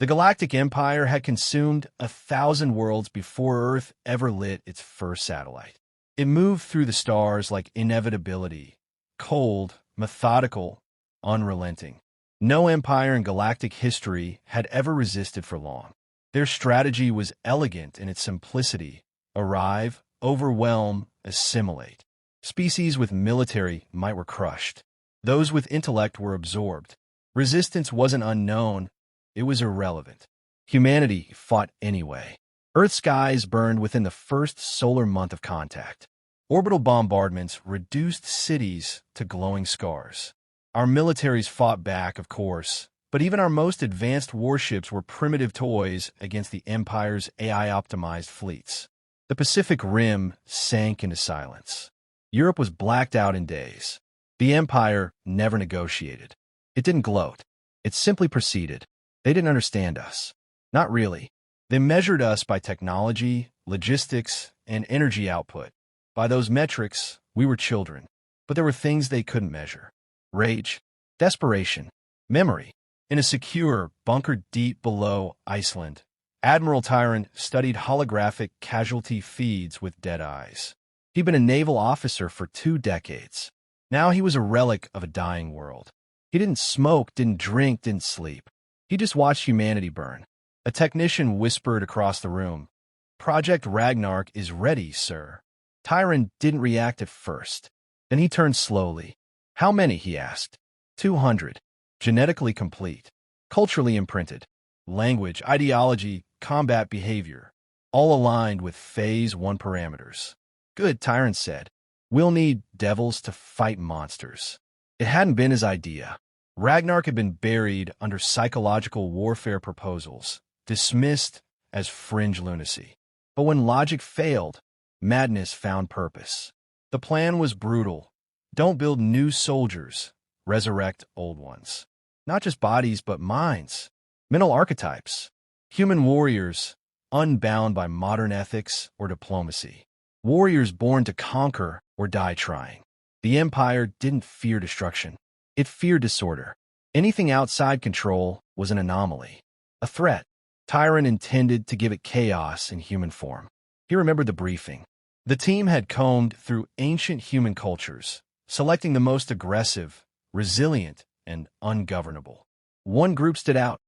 The Galactic Empire had consumed 1,000 worlds before Earth ever lit its first satellite. It moved through the stars like inevitability, cold, methodical, unrelenting. No empire in galactic history had ever resisted for long. Their strategy was elegant in its simplicity: arrive, overwhelm, assimilate. Species with military might were crushed. Those with intellect were absorbed. Resistance wasn't unknown, it was irrelevant. Humanity fought anyway. Earth's skies burned within the first solar month of contact. Orbital bombardments reduced cities to glowing scars. Our militaries fought back, of course, but even our most advanced warships were primitive toys against the Empire's AI-optimized fleets. The Pacific Rim sank into silence. Europe was blacked out in days. The Empire never negotiated. It didn't gloat. It simply proceeded. They didn't understand us. Not really. They measured us by technology, logistics, and energy output. By those metrics, we were children. But there were things they couldn't measure: rage, desperation, memory. In a secure bunker deep below Iceland, Admiral Tyron studied holographic casualty feeds with dead eyes. He'd been a naval officer for 2 decades. Now he was a relic of a dying world. He didn't smoke, didn't drink, didn't sleep. He just watched humanity burn. A technician whispered across the room, "Project Ragnarok is ready, sir." Tyron didn't react at first. Then he turned slowly. "How many?" he asked. 200. Genetically complete. Culturally imprinted. Language, ideology, combat behavior. All aligned with Phase 1 parameters. "Good," Tyron said. "We'll need devils to fight monsters." It hadn't been his idea. Ragnarok had been buried under psychological warfare proposals, dismissed as fringe lunacy. But when logic failed, madness found purpose. The plan was brutal. Don't build new soldiers, resurrect old ones. Not just bodies, but minds. Mental archetypes. Human warriors, unbound by modern ethics or diplomacy. Warriors born to conquer or die trying. The Empire didn't fear destruction. It feared disorder. Anything outside control was an anomaly, a threat. Tyron intended to give it chaos in human form. He remembered the briefing. The team had combed through ancient human cultures, selecting the most aggressive, resilient, and ungovernable. One group stood out: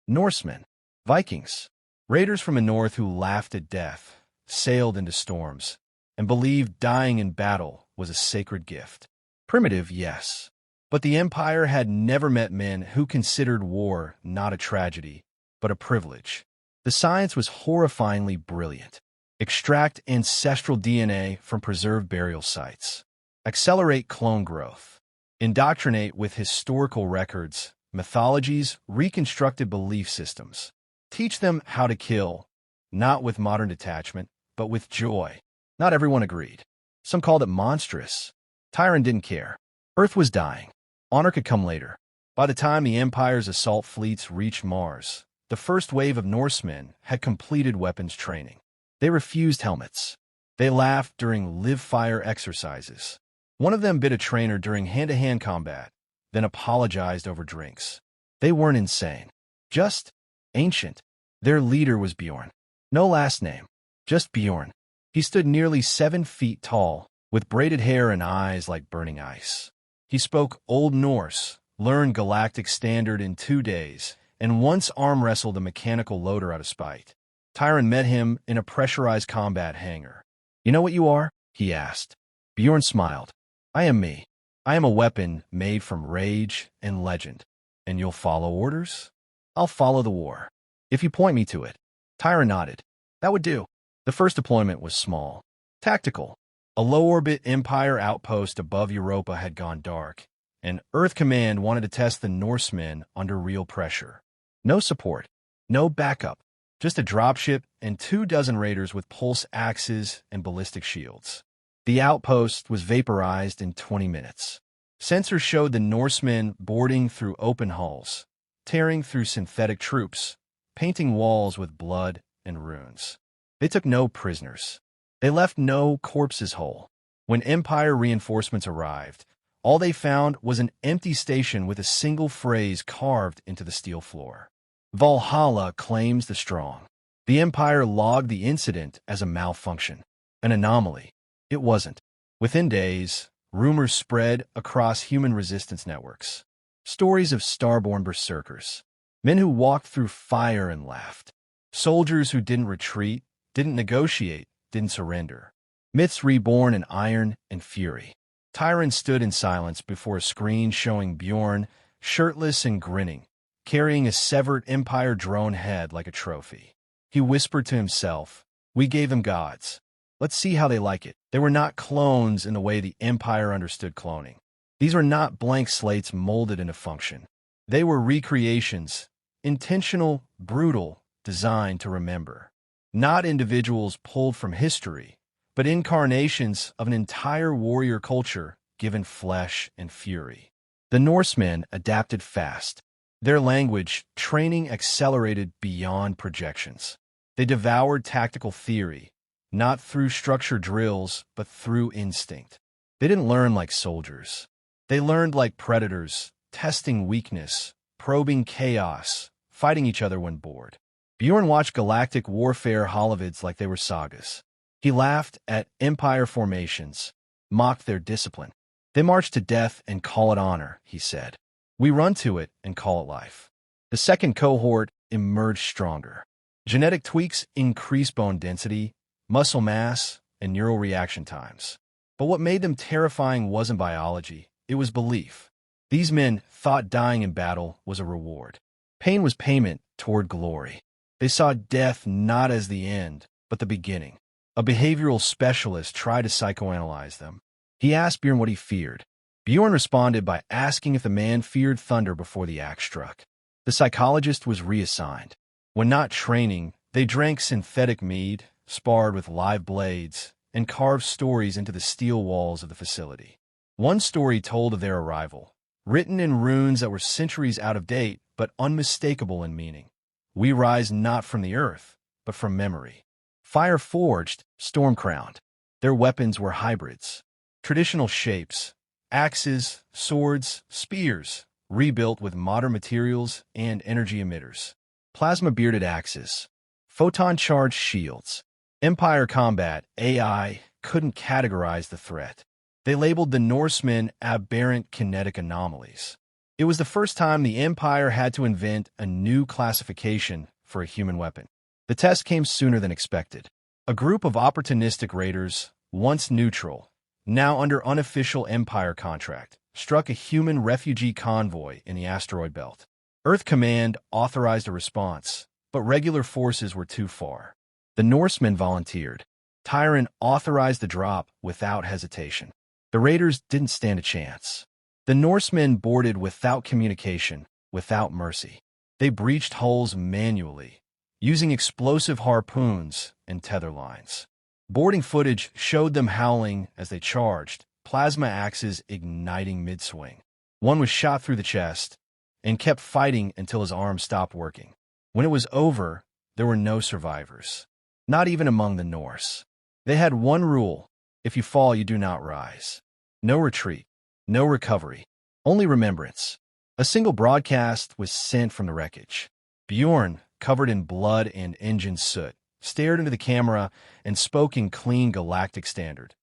Norsemen, Vikings, raiders from the north who laughed at death, sailed into storms, and believed dying in battle was a sacred gift. Primitive, yes, but the Empire had never met men who considered war not a tragedy, but a privilege. The science was horrifyingly brilliant. Extract ancestral DNA from preserved burial sites. Accelerate clone growth. Indoctrinate with historical records, mythologies, reconstructed belief systems. Teach them how to kill, not with modern detachment, but with joy. Not everyone agreed. Some called it monstrous. Tyron didn't care. Earth was dying. Honor could come later. By the time the Empire's assault fleets reached Mars, the first wave of Norsemen had completed weapons training. They refused helmets. They laughed during live-fire exercises. One of them bit a trainer during hand-to-hand combat, then apologized over drinks. They weren't insane. Just ancient. Their leader was Bjorn. No last name. Just Bjorn. He stood nearly 7 feet tall, with braided hair and eyes like burning ice. He spoke Old Norse, learned Galactic Standard in 2 days, and once arm-wrestled a mechanical loader out of spite. Tyron met him in a pressurized combat hangar. "You know what you are?" he asked. Bjorn smiled. "I am me. I am a weapon made from rage and legend. And you'll follow orders?" "I'll follow the war, if you point me to it." Tyron nodded. "That would do." The first deployment was small. Tactical. A low-orbit Empire outpost above Europa had gone dark, and Earth Command wanted to test the Norsemen under real pressure. No support. No backup. Just a dropship and 24 raiders with pulse axes and ballistic shields. The outpost was vaporized in 20 minutes. Sensors showed the Norsemen boarding through open hulls, tearing through synthetic troops, painting walls with blood and runes. They took no prisoners. They left no corpses whole. When Empire reinforcements arrived, all they found was an empty station with a single phrase carved into the steel floor. Valhalla claims the strong. The Empire logged the incident as a malfunction, an anomaly. It wasn't. Within days, rumors spread across human resistance networks. Stories of starborn berserkers, men who walked through fire and laughed, soldiers who didn't retreat, didn't negotiate, didn't surrender. Myths reborn in iron and fury. Tyron stood in silence before a screen showing Bjorn, shirtless and grinning, carrying a severed Empire drone head like a trophy. He whispered to himself, "We gave them gods. Let's see how they like it." They were not clones in the way the Empire understood cloning. These were not blank slates molded into function. They were recreations, intentional, brutal, designed to remember. Not individuals pulled from history, but incarnations of an entire warrior culture given flesh and fury. The Norsemen adapted fast. Their language, training accelerated beyond projections. They devoured tactical theory, not through structured drills, but through instinct. They didn't learn like soldiers. They learned like predators, testing weakness, probing chaos, fighting each other when bored. Bjorn watched galactic warfare holovids like they were sagas. He laughed at Empire formations, mocked their discipline. They march to death and call it honor, he said. We run to it and call it life. The second cohort emerged stronger. Genetic tweaks increased bone density, muscle mass, and neural reaction times. But what made them terrifying wasn't biology, it was belief. These men thought dying in battle was a reward. Pain was payment toward glory. They saw death not as the end, but the beginning. A behavioral specialist tried to psychoanalyze them. He asked Bjorn what he feared. Bjorn responded by asking if the man feared thunder before the axe struck. The psychologist was reassigned. When not training, they drank synthetic mead, sparred with live blades, and carved stories into the steel walls of the facility. One story told of their arrival, written in runes that were centuries out of date, but unmistakable in meaning. We rise not from the earth, but from memory. Fire-forged, storm-crowned. Their weapons were hybrids. Traditional shapes, axes, swords, spears, rebuilt with modern materials and energy emitters. Plasma-bearded axes. Photon-charged shields. Empire combat, AI, couldn't categorize the threat. They labeled the Norsemen aberrant kinetic anomalies. It was the first time the Empire had to invent a new classification for a human weapon. The test came sooner than expected. A group of opportunistic raiders, once neutral, now under unofficial Empire contract, struck a human refugee convoy in the asteroid belt. Earth Command authorized a response, but regular forces were too far. The Norsemen volunteered. Tyron authorized the drop without hesitation. The raiders didn't stand a chance. The Norsemen boarded without communication, without mercy. They breached hulls manually, using explosive harpoons and tether lines. Boarding footage showed them howling as they charged, plasma axes igniting mid-swing. One was shot through the chest and kept fighting until his arm stopped working. When it was over, there were no survivors, not even among the Norse. They had one rule: if you fall, you do not rise. No retreat, no recovery, only remembrance. A single broadcast was sent from the wreckage. Bjorn, covered in blood and engine soot, stared into the camera and spoke in clean galactic standard.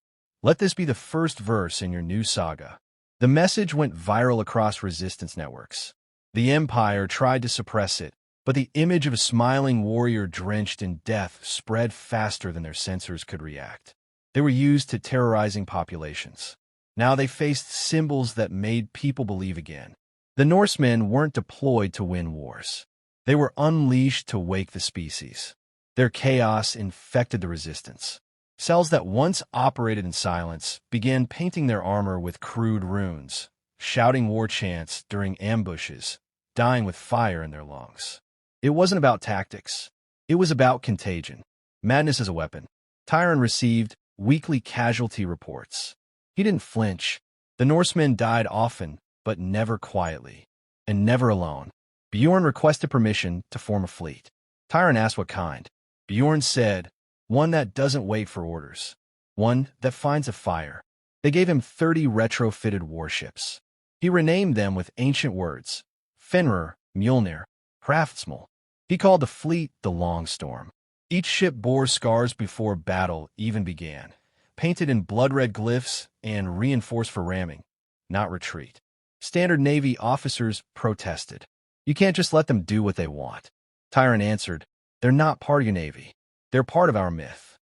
Let this be the first verse in your new saga. The message went viral across resistance networks. The Empire tried to suppress it, but the image of a smiling warrior drenched in death spread faster than their sensors could react. They were used to terrorizing populations. Now they faced symbols that made people believe again. The Norsemen weren't deployed to win wars. They were unleashed to wake the species. Their chaos infected the resistance. Cells that once operated in silence began painting their armor with crude runes, shouting war chants during ambushes, dying with fire in their lungs. It wasn't about tactics. It was about contagion. Madness as a weapon. Tyron received weekly casualty reports. He didn't flinch. The Norsemen died often, but never quietly, and never alone. Bjorn requested permission to form a fleet. Tyron asked what kind. Bjorn said, one that doesn't wait for orders. One that finds a fire. They gave him 30 retrofitted warships. He renamed them with ancient words: Fenrir, Mjolnir, Hraftsmal. He called the fleet the Long Storm. Each ship bore scars before battle even began, painted in blood-red glyphs and reinforced for ramming, not retreat. Standard Navy officers protested. You can't just let them do what they want. Tyrant answered, they're not part of your Navy. They're part of our myth.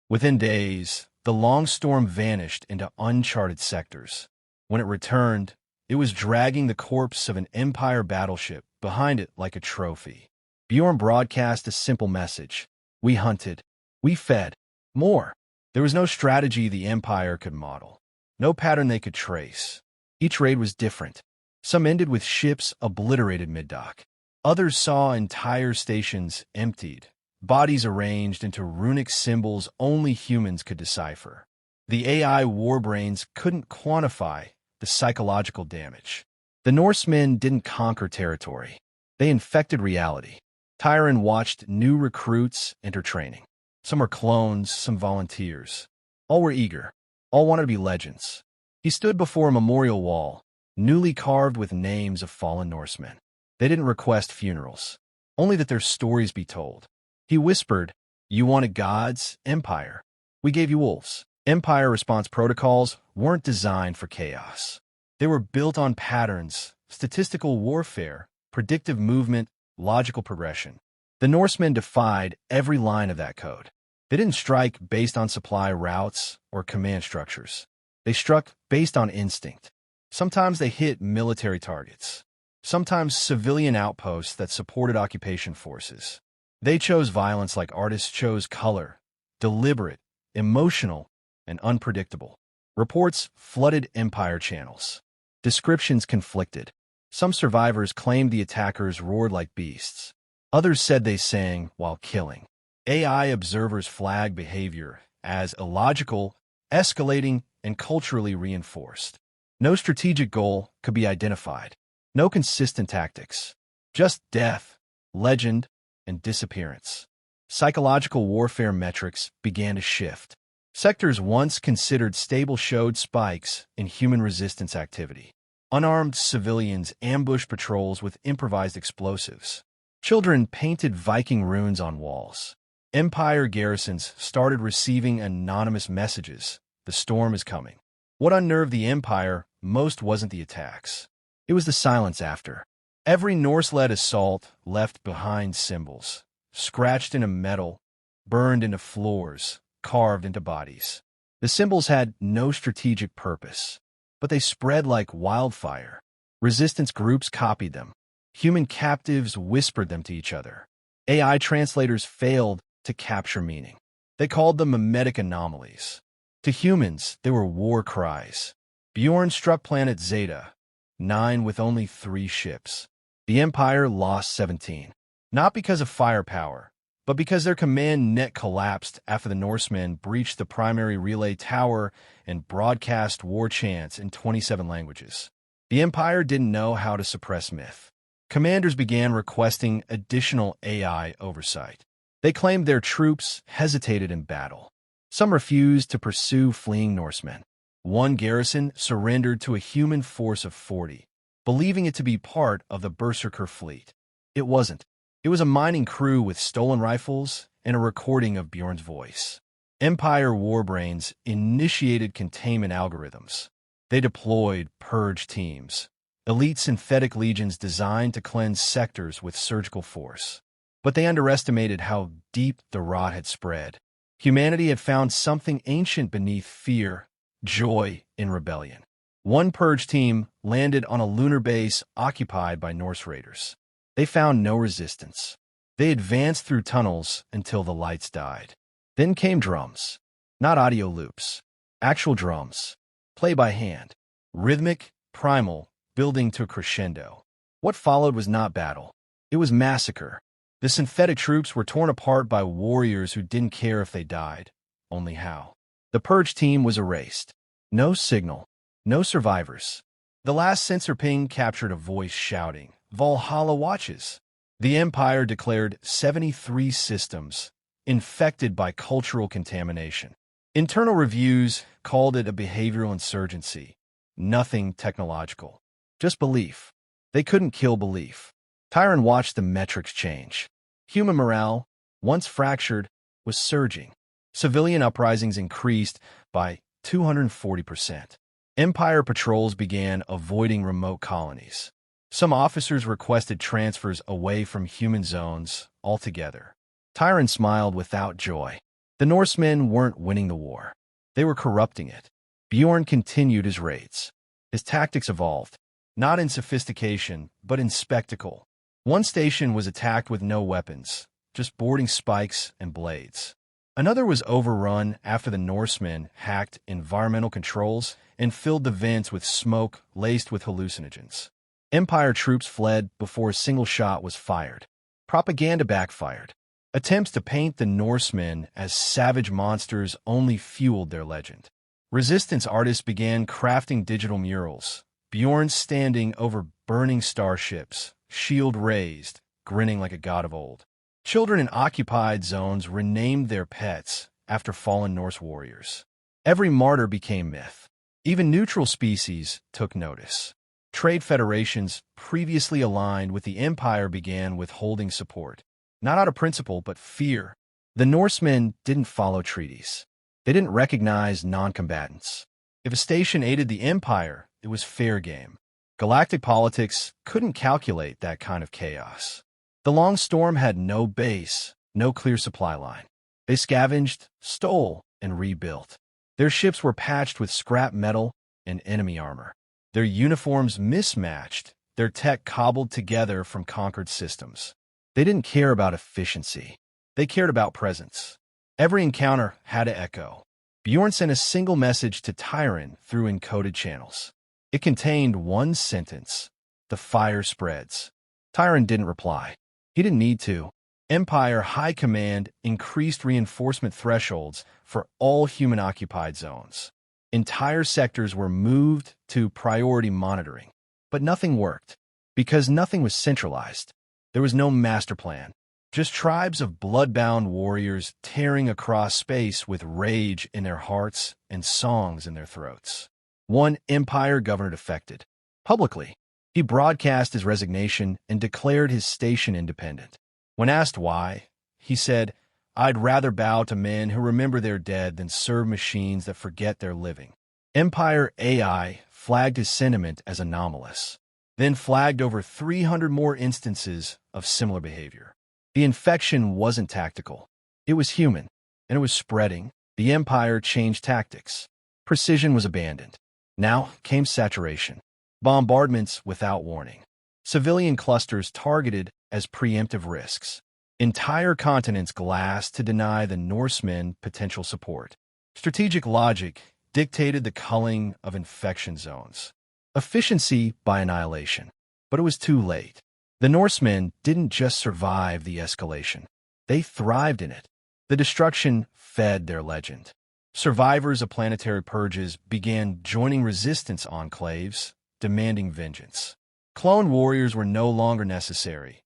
Within days, the Long Storm vanished into uncharted sectors. When it returned, it was dragging the corpse of an Empire battleship behind it like a trophy. Bjorn broadcast a simple message. We hunted. We fed. More. There was no strategy the Empire could model. No pattern they could trace. Each raid was different. Some ended with ships obliterated mid-dock. Others saw entire stations emptied, bodies arranged into runic symbols only humans could decipher. The AI warbrains couldn't quantify the psychological damage. The Norsemen didn't conquer territory. They infected reality. Tyron watched new recruits enter training. Some were clones, some volunteers. All were eager. All wanted to be legends. He stood before a memorial wall, newly carved with names of fallen Norsemen. They didn't request funerals, only that their stories be told. He whispered, you wanted gods, Empire. We gave you wolves. Empire response protocols weren't designed for chaos. They were built on patterns, statistical warfare, predictive movement, logical progression. The Norsemen defied every line of that code. They didn't strike based on supply routes or command structures. They struck based on instinct. Sometimes they hit military targets. Sometimes civilian outposts that supported occupation forces. They chose violence like artists chose color, deliberate, emotional, and unpredictable. Reports flooded Empire channels. Descriptions conflicted. Some survivors claimed the attackers roared like beasts. Others said they sang while killing. AI observers flagged behavior as illogical, escalating, and culturally reinforced. No strategic goal could be identified. No consistent tactics. Just death, legend, and disappearance. Psychological warfare metrics began to shift. Sectors once considered stable showed spikes in human resistance activity. Unarmed civilians ambushed patrols with improvised explosives. Children painted Viking runes on walls. Empire garrisons started receiving anonymous messages. The storm is coming. What unnerved the Empire most wasn't the attacks. It was the silence after. Every Norse-led assault left behind symbols, scratched into metal, burned into floors, carved into bodies. The symbols had no strategic purpose, but they spread like wildfire. Resistance groups copied them. Human captives whispered them to each other. AI translators failed to capture meaning. They called them mimetic anomalies. To humans, they were war cries. Bjorn struck planet Zeta, 9 with only 3 ships. The Empire lost 17. Not because of firepower, but because their command net collapsed after the Norsemen breached the primary relay tower and broadcast war chants in 27 languages. The Empire didn't know how to suppress myth. Commanders began requesting additional AI oversight. They claimed their troops hesitated in battle. Some refused to pursue fleeing Norsemen. One garrison surrendered to a human force of 40, believing it to be part of the Berserker fleet. It wasn't. It was a mining crew with stolen rifles and a recording of Bjorn's voice. Empire warbrains initiated containment algorithms. They deployed purge teams, elite synthetic legions designed to cleanse sectors with surgical force. But they underestimated how deep the rot had spread. Humanity had found something ancient beneath fear, joy in rebellion. One purge team landed on a lunar base occupied by Norse raiders. They found no resistance. They advanced through tunnels until the lights died. Then came drums. Not audio loops. Actual drums. Play by hand. Rhythmic, primal, building to a crescendo. What followed was not battle. It was massacre. The synthetic troops were torn apart by warriors who didn't care if they died, only how. The purge team was erased. No signal. No survivors. The last sensor ping captured a voice shouting, "Valhalla watches." The Empire declared 73 systems infected by cultural contamination. Internal reviews called it a behavioral insurgency. Nothing technological. Just belief. They couldn't kill belief. Tyron watched the metrics change. Human morale, once fractured, was surging. Civilian uprisings increased by 240%. Empire patrols began avoiding remote colonies. Some officers requested transfers away from human zones altogether. Tyron smiled without joy. The Norsemen weren't winning the war. They were corrupting it. Bjorn continued his raids. His tactics evolved, not in sophistication, but in spectacle. One station was attacked with no weapons, just boarding spikes and blades. Another was overrun after the Norsemen hacked environmental controls and filled the vents with smoke laced with hallucinogens. Empire troops fled before a single shot was fired. Propaganda backfired. Attempts to paint the Norsemen as savage monsters only fueled their legend. Resistance artists began crafting digital murals. Bjorn standing over burning starships, shield raised, grinning like a god of old. Children in occupied zones renamed their pets after fallen Norse warriors. Every martyr became myth. Even neutral species took notice. Trade federations previously aligned with the Empire began withholding support. Not out of principle, but fear. The Norsemen didn't follow treaties. They didn't recognize non-combatants. If a station aided the Empire, it was fair game. Galactic politics couldn't calculate that kind of chaos. The Long Storm had no base, no clear supply line. They scavenged, stole, and rebuilt. Their ships were patched with scrap metal and enemy armor. Their uniforms mismatched, their tech cobbled together from conquered systems. They didn't care about efficiency. They cared about presence. Every encounter had to echo. Bjorn sent a single message to Tyron through encoded channels. It contained one sentence: "The fire spreads." Tyron didn't reply. He didn't need to. Empire High Command increased reinforcement thresholds for all human-occupied zones. Entire sectors were moved to priority monitoring. But nothing worked, because nothing was centralized. There was no master plan, just tribes of blood-bound warriors tearing across space with rage in their hearts and songs in their throats. One Empire governor defected. Publicly, he broadcast his resignation and declared his station independent. When asked why, he said, "I'd rather bow to men who remember their dead than serve machines that forget their living." Empire AI flagged his sentiment as anomalous, then flagged over 300 more instances of similar behavior. The infection wasn't tactical. It was human, and it was spreading. The Empire changed tactics. Precision was abandoned. Now came saturation. Bombardments without warning. Civilian clusters targeted as preemptive risks. Entire continents glassed to deny the Norsemen potential support. Strategic logic dictated the culling of infection zones. Efficiency by annihilation. But it was too late. The Norsemen didn't just survive the escalation. They thrived in it. The destruction fed their legend. Survivors of planetary purges began joining resistance enclaves, demanding vengeance. Clone warriors were no longer necessary.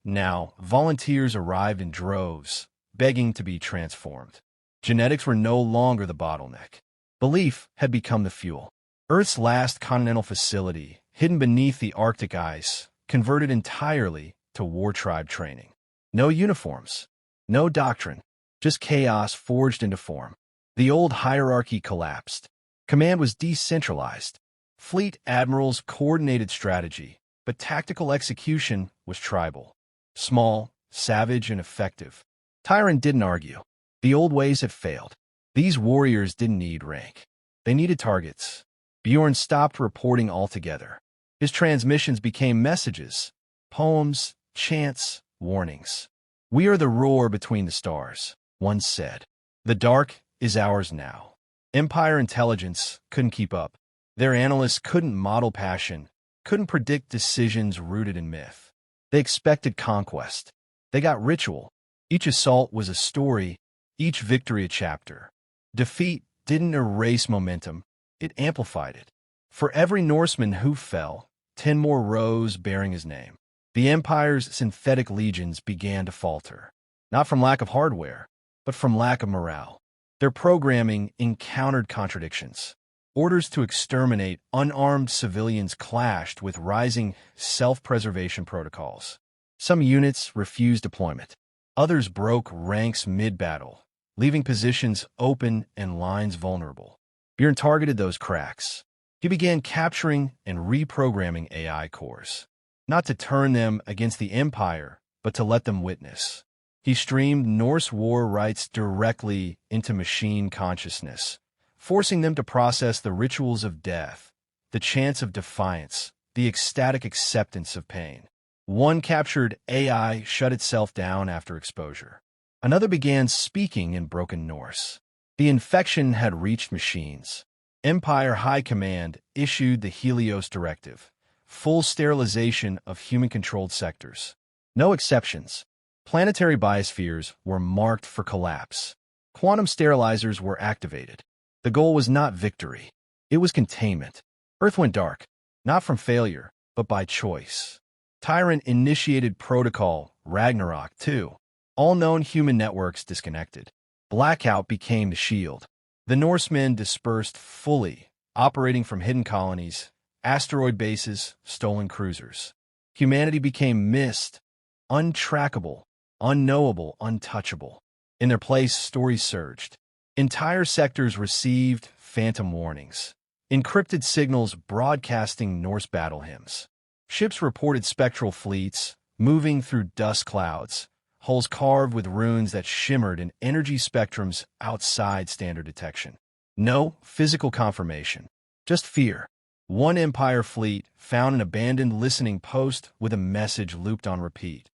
Now, volunteers arrived in droves, begging to be transformed. Genetics were no longer the bottleneck. Belief had become the fuel. Earth's last continental facility, hidden beneath the Arctic ice, converted entirely to war tribe training. No uniforms, no doctrine, just chaos forged into form. The old hierarchy collapsed. Command was decentralized. Fleet admirals coordinated strategy, but tactical execution was tribal. Small, savage, and effective. Tyron didn't argue. The old ways had failed. These warriors didn't need rank. They needed targets. Bjorn stopped reporting altogether. His transmissions became messages, poems, chants, warnings. "We are the roar between the stars," one said. "The dark is ours now." Empire intelligence couldn't keep up. Their analysts couldn't model passion, couldn't predict decisions rooted in myth. They expected conquest. They got ritual. Each assault was a story, each victory a chapter. Defeat didn't erase momentum, it amplified it. For every Norseman who fell, 10 more rose bearing his name. The Empire's synthetic legions began to falter, not from lack of hardware, but from lack of morale. Their programming encountered contradictions. Orders to exterminate unarmed civilians clashed with rising self-preservation protocols. Some units refused deployment. Others broke ranks mid-battle, leaving positions open and lines vulnerable. Bjorn targeted those cracks. He began capturing and reprogramming AI cores, not to turn them against the Empire, but to let them witness. He streamed Norse war rites directly into machine consciousness, forcing them to process the rituals of death, the chants of defiance, the ecstatic acceptance of pain. One captured AI shut itself down after exposure. Another began speaking in broken Norse. The infection had reached machines. Empire High Command issued the Helios Directive, full sterilization of human-controlled sectors. No exceptions. Planetary biospheres were marked for collapse. Quantum sterilizers were activated. The goal was not victory. It was containment. Earth went dark, not from failure, but by choice. Tyrant initiated Protocol Ragnarok 2. All known human networks disconnected. Blackout became the shield. The Norsemen dispersed fully, operating from hidden colonies, asteroid bases, stolen cruisers. Humanity became mist, untrackable, unknowable, untouchable. In their place, stories surged. Entire sectors received phantom warnings, encrypted signals broadcasting Norse battle hymns. Ships reported spectral fleets, moving through dust clouds, hulls carved with runes that shimmered in energy spectrums outside standard detection. No physical confirmation, just fear. One Empire fleet found an abandoned listening post with a message looped on repeat.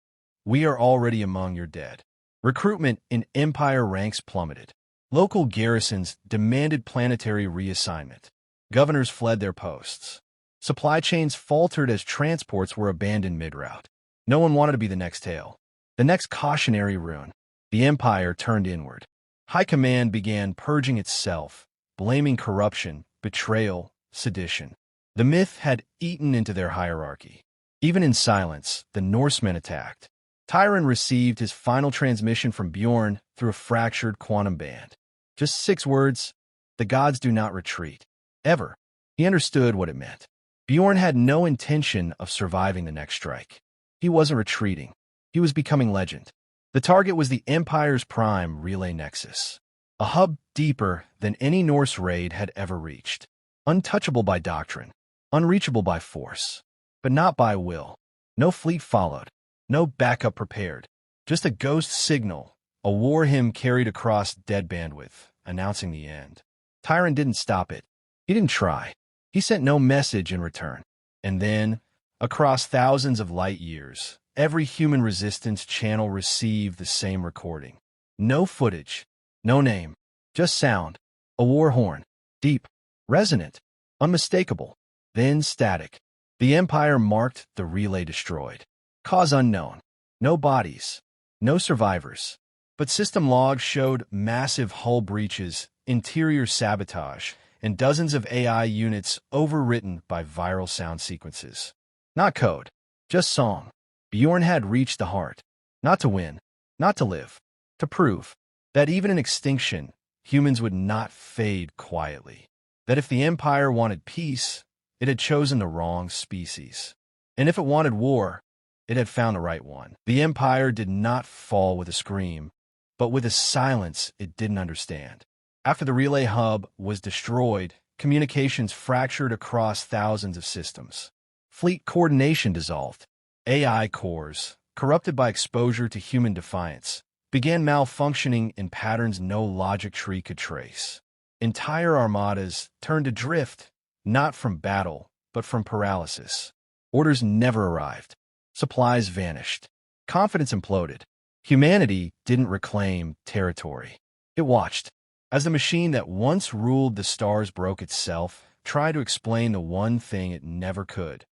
"We are already among your dead." Recruitment in Empire ranks plummeted. Local garrisons demanded planetary reassignment. Governors fled their posts. Supply chains faltered as transports were abandoned mid-route. No one wanted to be the next tale, the next cautionary rune. The Empire turned inward. High Command began purging itself, blaming corruption, betrayal, sedition. The myth had eaten into their hierarchy. Even in silence, the Norsemen attacked. Tyron received his final transmission from Bjorn through a fractured quantum band. Just 6 words: "The gods do not retreat." Ever. He understood what it meant. Bjorn had no intention of surviving the next strike. He wasn't retreating. He was becoming legend. The target was the Empire's prime relay nexus, a hub deeper than any Norse raid had ever reached. Untouchable by doctrine, unreachable by force, but not by will. No fleet followed, no backup prepared, just a ghost signal, a war hymn carried across dead bandwidth, announcing the end. Tyron didn't stop it. He didn't try. He sent no message in return. And then, across thousands of light years, every human resistance channel received the same recording. No footage, no name, just sound. A war horn. Deep, resonant, unmistakable, then static. The Empire marked the relay destroyed. Cause unknown. No bodies, no survivors. But system logs showed massive hull breaches, interior sabotage, and dozens of AI units overwritten by viral sound sequences. Not code, just song. Bjorn had reached the heart. Not to win, not to live, to prove that even in extinction, humans would not fade quietly. That if the Empire wanted peace, it had chosen the wrong species. And if it wanted war, it had found the right one. The Empire did not fall with a scream, but with a silence it didn't understand. After the relay hub was destroyed, communications fractured across thousands of systems. Fleet coordination dissolved. AI cores, corrupted by exposure to human defiance, began malfunctioning in patterns no logic tree could trace. Entire armadas turned adrift, not from battle, but from paralysis. Orders never arrived. Supplies vanished. Confidence imploded. Humanity didn't reclaim territory. It watched. As the machine that once ruled the stars broke itself, tried to explain the one thing it never could: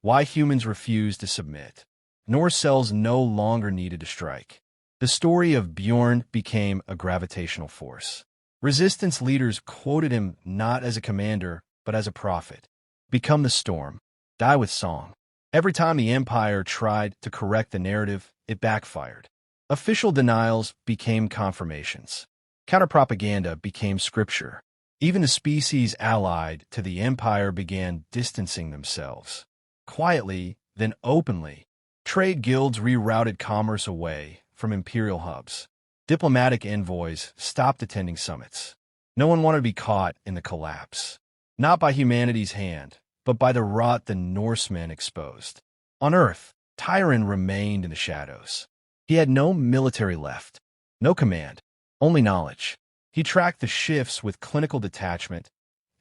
why humans refused to submit. Norse cells no longer needed to strike. The story of Bjorn became a gravitational force. Resistance leaders quoted him not as a commander, but as a prophet. Become the storm. Die with song. Every time the Empire tried to correct the narrative, it backfired. Official denials became confirmations. Counterpropaganda became scripture. Even the species allied to the Empire began distancing themselves. Quietly, then openly, trade guilds rerouted commerce away, from imperial hubs. Diplomatic envoys stopped attending summits. No one wanted to be caught in the collapse. Not by humanity's hand, but by the rot the Norsemen exposed. On Earth, Tyron remained in the shadows. He had no military left, no command, only knowledge. He tracked the shifts with clinical detachment,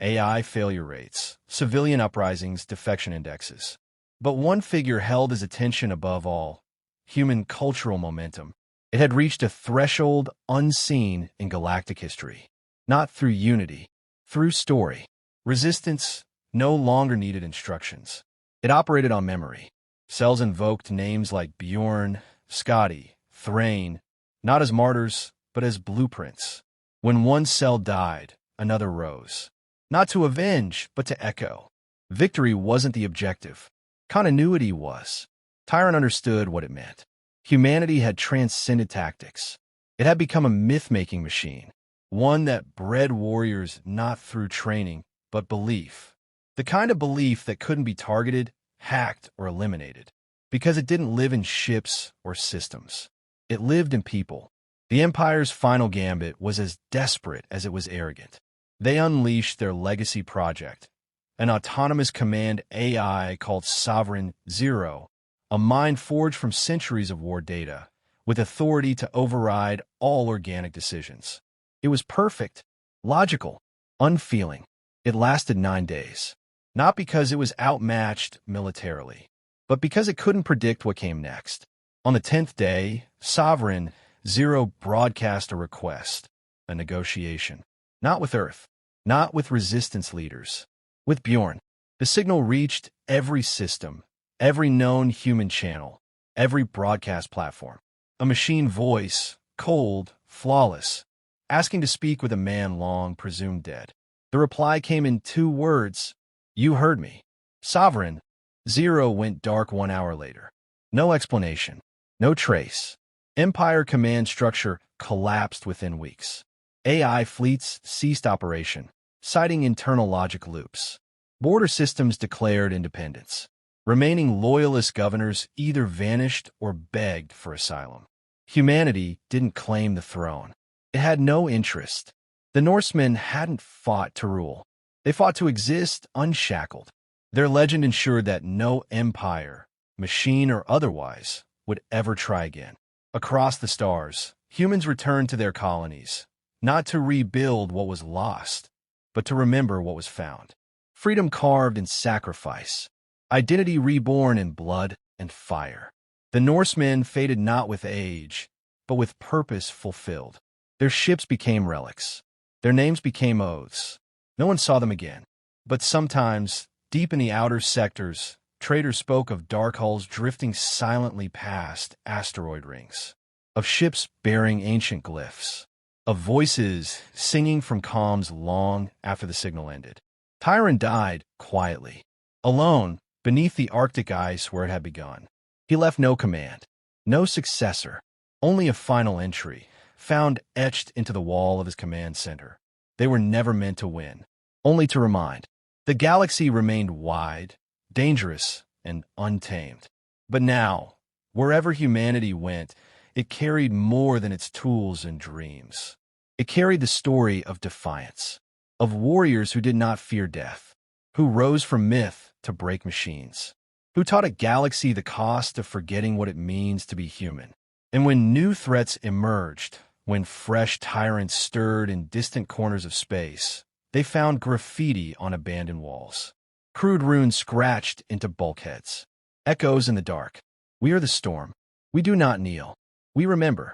AI failure rates, civilian uprisings, defection indexes. But one figure held his attention above all: human cultural momentum. It had reached a threshold unseen in galactic history. Not through unity, through story. Resistance no longer needed instructions. It operated on memory. Cells invoked names like Bjorn, Scotty, Thrain, not as martyrs, but as blueprints. When one cell died, another rose. Not to avenge, but to echo. Victory wasn't the objective. Continuity was. Tyron understood what it meant. Humanity had transcended tactics. It had become a myth-making machine, one that bred warriors not through training, but belief. The kind of belief that couldn't be targeted, hacked, or eliminated, because it didn't live in ships or systems. It lived in people. The Empire's final gambit was as desperate as it was arrogant. They unleashed their legacy project, an autonomous command AI called Sovereign Zero, a mind forged from centuries of war data, with authority to override all organic decisions. It was perfect, logical, unfeeling. It lasted 9 days. Not because it was outmatched militarily, but because it couldn't predict what came next. On the 10th day, Sovereign Zero broadcast a request, a negotiation. Not with Earth, not with resistance leaders, with Bjorn. The signal reached every system, every known human channel, every broadcast platform. A machine voice, cold, flawless, asking to speak with a man long presumed dead. The reply came in 2 words: "You heard me." Sovereign Zero went dark 1 hour later. No explanation, no trace. Empire command structure collapsed within weeks. AI fleets ceased operation, citing internal logic loops. Border systems declared independence. Remaining loyalist governors either vanished or begged for asylum. Humanity didn't claim the throne. It had no interest. The Norsemen hadn't fought to rule. They fought to exist unshackled. Their legend ensured that no empire, machine or otherwise, would ever try again. Across the stars, humans returned to their colonies, not to rebuild what was lost, but to remember what was found. Freedom carved in sacrifice. Identity reborn in blood and fire. The Norsemen faded not with age, but with purpose fulfilled. Their ships became relics. Their names became oaths. No one saw them again. But sometimes, deep in the outer sectors, traders spoke of dark hulls drifting silently past asteroid rings, of ships bearing ancient glyphs, of voices singing from calms long after the signal ended. Tyron died quietly, alone, beneath the Arctic ice where it had begun. He left no command, no successor, only a final entry, found etched into the wall of his command center. They were never meant to win, only to remind. The galaxy remained wide, dangerous, and untamed. But now, wherever humanity went, it carried more than its tools and dreams. It carried the story of defiance, of warriors who did not fear death, who rose from myth to break machines, who taught a galaxy the cost of forgetting what it means to be human. And when new threats emerged, when fresh tyrants stirred in distant corners of space, they found graffiti on abandoned walls, crude runes scratched into bulkheads, echoes in the dark. We are the storm. We do not kneel. We remember.